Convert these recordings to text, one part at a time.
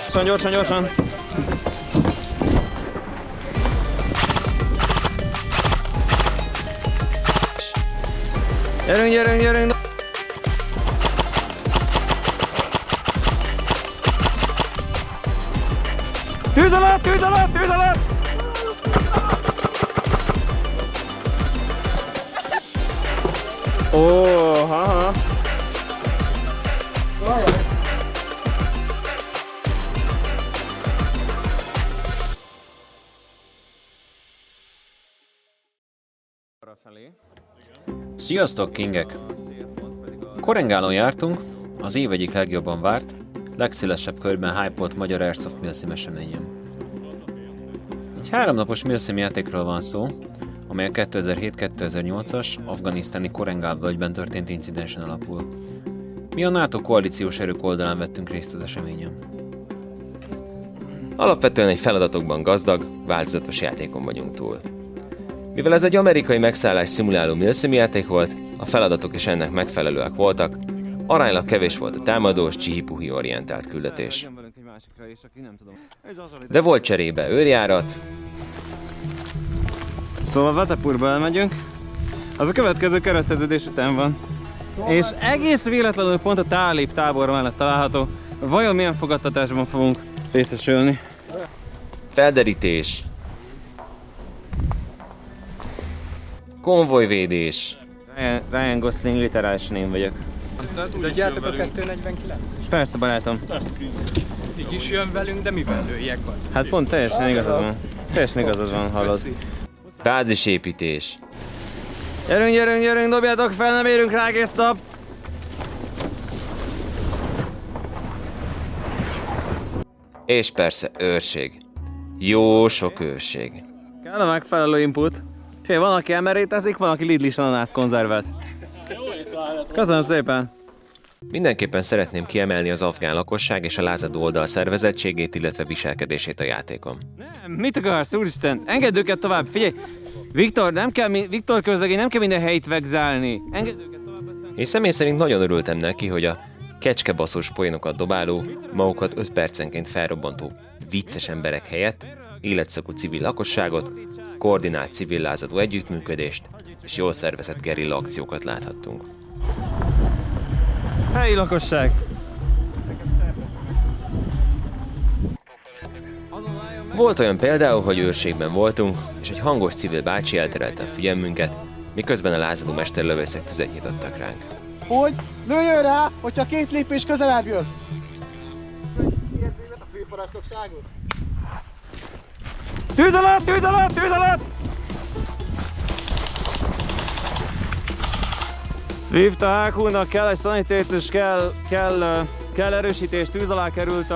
Gyorsan, gyorsan, gyorsan! Gyerünk, gyerünk, gyerünk! Tűz alatt, tűz alatt, tűz alatt! Ó, haha! Sziasztok, kingek! Korengálon jártunk, az év egyik legjobban várt, legszélesebb körben hype-olt magyar Airsoft Milsim eseményen. Egy 3 napos Milsim játékról van szó, amely a 2007-2008-as afganisztáni Korengál völgyben történt incidensen alapul. Mi a NATO koalíciós erők oldalán vettünk részt az eseményen. Alapvetően egy feladatokban gazdag, változatos játékon vagyunk túl. Mivel ez egy amerikai megszállás szimuláló Milsim játék volt, a feladatok is ennek megfelelőek voltak, aránylag kevés volt a támadós, csihipuhi orientált küldetés. De volt cserébe őrjárat. Szóval Vatapurba elmegyünk, az a következő kereszteződés után van. És egész véletlenül pont a Tálib tábor mellett található. Vajon milyen fogadtatásban fogunk részesülni? Felderítés. Konvojvédés. Ryan Gosling literálisan én vagyok. Tudjátok a 249-es? Persze, barátom. Így is jön velünk, de mivel lőjek az? Hát pont teljesen igazad van. Teljesen igazad van, hallod. Bázisépítés. Gyerünk, gyerünk, gyerünk, dobjátok fel, nem érünk rá egész nap! És persze őrség. Jó sok őrség. Kell a megfelelő input. Fé, van, aki emerétezik, van, aki Lidl-is ananász konzervet. Köszönöm szépen! Mindenképpen szeretném kiemelni az afgán lakosság és a lázadó oldal szervezettségét, illetve viselkedését a játékon. Nem, mit akarsz, úristen? Engedd őket tovább, figyelj! Viktor, Viktor közlegény, nem kell minden helyt vegzálni. Engedd őket tovább, aztán... Én személy szerint nagyon örültem neki, hogy a kecskebaszós poénokat dobáló, magukat 5 percenként felrobbantó vicces emberek helyett életszakú civil lakosságot, koordinált civil lázadó együttműködést és jól szervezett gerilla akciókat láthattunk. Helyi lakosság! Volt olyan például, hogy őrségben voltunk, és egy hangos civil bácsi elterelte a figyelmünket, miközben a lázadó mesterlövészek tüzet nyitottak ránk. Hogy lőjön rá, hogyha 2 lépés közelebb jön! A főparancsnokságot? Tűz alatt, tűz alatt, tűz alatt! Swift a HQ-nak kell egy szanitéciós, kell erősítés, tűz alá került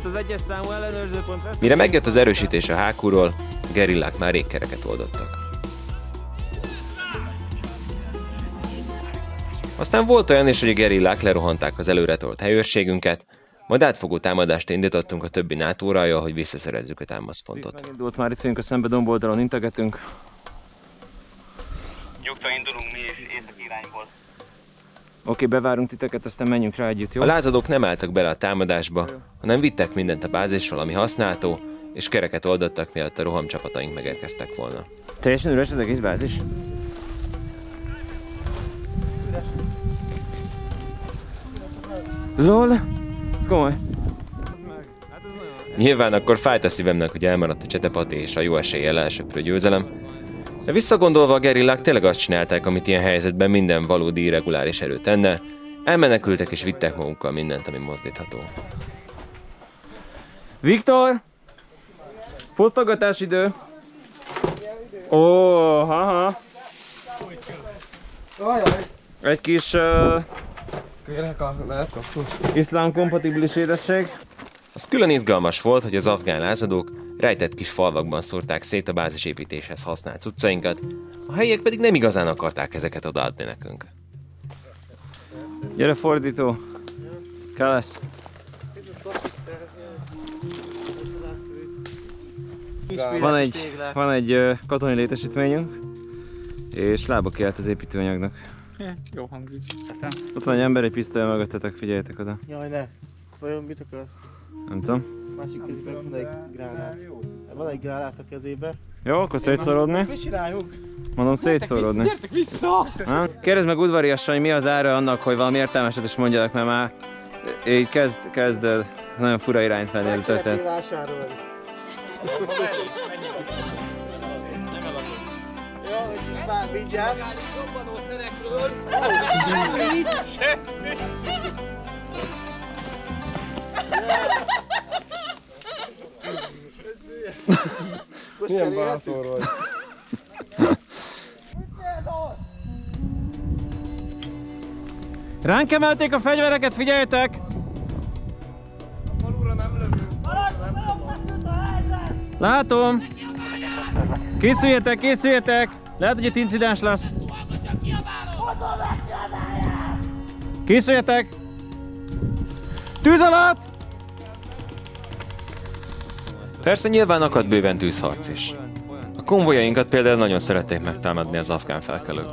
az egyes számú ellenőrzőpont. Mire megjött az erősítés a HQ-ról, a gerillák már rég kereket oldottak. Aztán volt olyan is, hogy a gerillák lerohanták az előretolt helyőrségünket, majd átfogó támadást indítottunk a többi NATO rajjal, hogy visszaszerezzük a támaszpontot. Megindult már, itt vagyunk a szembe domboldalon, integetünk. Nyugta, indulunk mi észak irányból. Oké, bevárunk titeket, aztán menjünk rá együtt, jó? A lázadók nem álltak bele a támadásba, hanem vittek mindent a bázisról, ami használható, és kereket oldottak, mielőtt a rohamcsapataink megérkeztek volna. Teljesen üres az egész bázis? LOL! Ez komoly. Nyilván akkor fájt a szívemnek, hogy elmaradt a csetepati és a jó eséllyel elsöprő győzelem, de visszagondolva a gerillák tényleg azt csinálták, amit ilyen helyzetben minden valódi irreguláris erő tenne, elmenekültek és vittek magukkal mindent, ami mozdítható. Viktor! Fosztogatás idő! Ó, haha! Egy kis iszlám kompatibilis édesség. Az külön izgalmas volt, hogy az afgán lázadók rejtett kis falvakban szórták szét a bázisépítéshez használt cuccainkat, a helyiek pedig nem igazán akarták ezeket odaadni nekünk. Gyere, fordító! Kell lesz. Van egy katonai létesítményünk, és lába kiállt az építőanyagnak. Jó hangzik. Ott van egy ember egy pisztoly mögöttetek, figyeljetek oda. Jaj, ne. Vajon mit akarsz? Nem tudom. Másik kezében van egy gránát. Van egy gránát a kezébe. Jó, akkor szétszórodni. Mit csináljuk? Mondom, szétszórodni. Gyertek vissza! Nem? Kérdezd meg udvariasan, hogy mi az ára annak, hogy valami értelmeset is mondjanak, mert már így kezd el nagyon fura irányt venni ez a Szeretnél történet. vásárolni. Jó, és már mindjárt. Milyen bátor vagy? Ránk emelték a fegyvereket, figyeljetek! Látom! Készüljetek, készüljetek! Lehet, hogy itt incidens lesz. Készüljetek! Tűz alatt! Persze nyilván akad bőven tűzharc is. A konvojainkat például nagyon szerették megtámadni az afgán felkelők.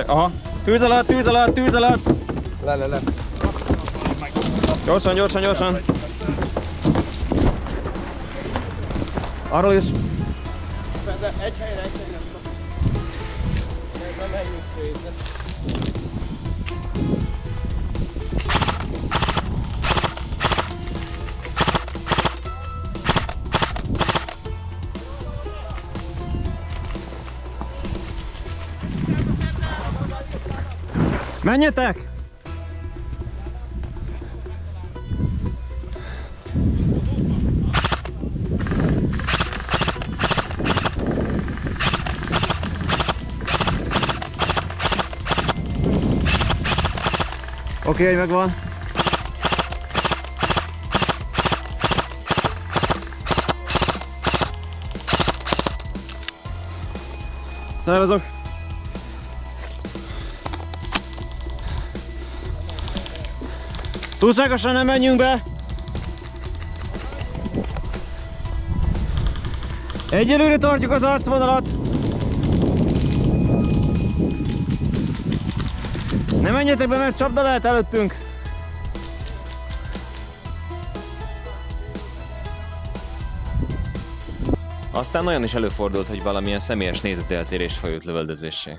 Aha! Tűz alatt, tűz alatt, tűz alatt! Le. Gyorsan, gyorsan, gyorsan! Arról is! De egy helyre nem menjünk szét. Menjetek! Oké, hogy megvan. Szervezok. Túlságosan nem menjünk be! Egyelőre tartjuk az arcvonalat! Ne menjetek be, mert csapda lehet előttünk! Aztán olyan is előfordult, hogy valamilyen személyes nézeteltérés folyult lövöldözéssé.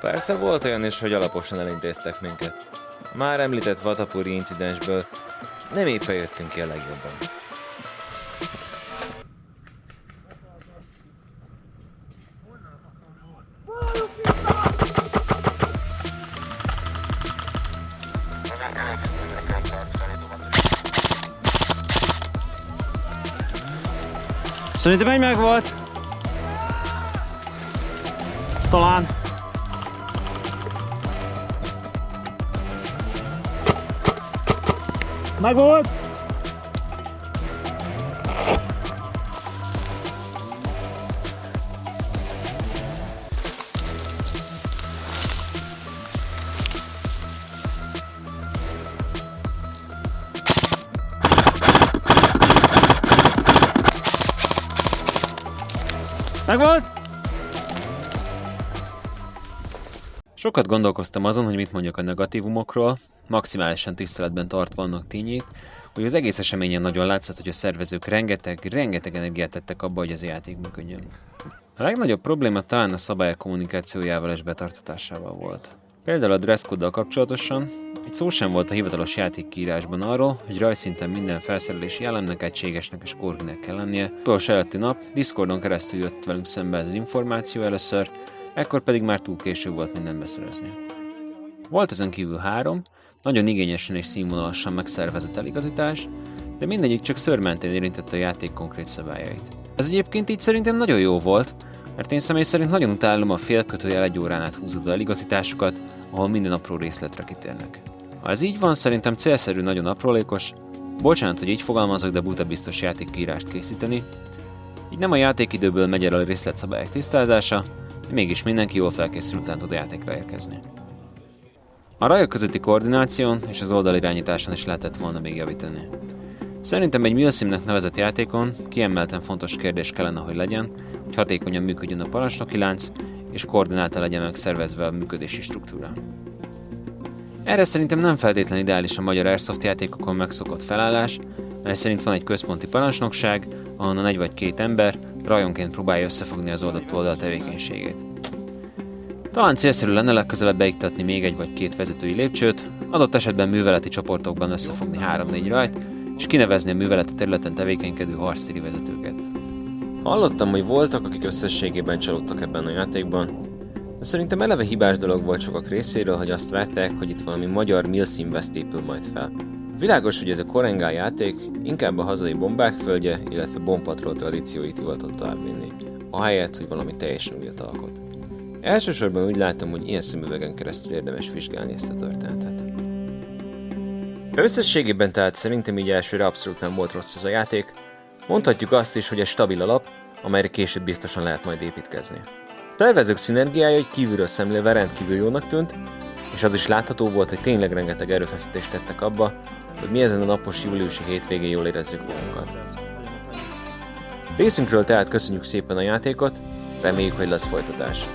Persze volt olyan is, hogy alaposan elintéztek minket. A már említett Vatapuri incidensből nem éppen jöttünk ki a legjobban. Szerintem egy meg volt. Talán. Meg volt. Meg volt. Sokat gondolkoztam azon, hogy mit mondjak a negatívumokról, maximálisan tiszteletben tartva annak tényét, hogy az egész eseményen nagyon látszott, hogy a szervezők rengeteg energiát tettek abba, hogy az játék működjön. A legnagyobb probléma talán a szabályok kommunikációjával és betartatásával volt. Például a dresszkóddal kapcsolatosan egy szó sem volt a hivatalos játékkiírásban arról, hogy rajszinten minden felszerelési elemnek egységesnek és korginek kell lennie. Utolsó előtti nap Discordon keresztül jött velünk szembe ez az információ először, ekkor pedig már túl késő volt mindent beszerezni. Volt ezen kívül 3, nagyon igényesen és színvonalasan megszervezett eligazítás, de mindegyik csak szőrmentén érintette a játék konkrét szabályait. Ez egyébként így szerintem nagyon jó volt, mert én személy szerint nagyon utálom a félkötőjel 1 órán át húzódó eligazításokat, ahol minden apró részletre kitérnek. Ha ez így van, szerintem célszerű nagyon aprólékos, bocsánat, hogy így fogalmazok, de buta biztos játékírást készíteni, így nem a játékidőből megy el a részletszabályok tisztázása, de mégis mindenki jól felkészült után tud a játékra érkezni. A rajok közötti koordináción és az oldalirányításon is lehetett volna még javítani. Szerintem egy Milsimnek nevezett játékon kiemelten fontos kérdés kellene, hogy legyen, hogy hatékonyan működjön a parancsnoki lánc, és koordináltan legyen megszervezve a működési struktúra. Erre szerintem nem feltétlenül ideális a magyar Airsoft játékokon megszokott felállás, mely szerint van egy központi parancsnokság, ahonnan 1 vagy 2 ember rajonként próbálja összefogni az oldaltól oldal tevékenységét. Talán célszerű lenne legközelebb beiktatni még 1 vagy 2 vezetői lépcsőt, adott esetben műveleti csoportokban összefogni 3-4 rajt, és kinevezni a műveleti területen tevékenykedő harctéri vezetőket. Hallottam, hogy voltak, akik összességében csalódtak ebben a játékban, de szerintem eleve hibás dolog volt sokak részéről, hogy azt várták, hogy itt valami magyar Milsim West épül majd fel. Világos, hogy ez a Korengál játék inkább a hazai bombák földje, illetve bombpatrol tradícióit hivatott továbbvinni, ahelyett, hogy valami teljesen újat alkot. Elsősorban úgy látom, hogy ilyen szemüvegen keresztül érdemes vizsgálni ezt a történetet. Összességében tehát szerintem így elsőre abszolút nem volt rossz ez a játék. Mondhatjuk azt is, hogy egy stabil alap, amelyre később biztosan lehet majd építkezni. A tervezők szinergiája egy kívülről szemlélve rendkívül jónak tűnt, és az is látható volt, hogy tényleg rengeteg erőfeszítést tettek abba, hogy mi ezen a napos júliusi hétvégén jól érezzük magunkat. Részünkről tehát köszönjük szépen a játékot, reméljük, hogy lesz folytatás.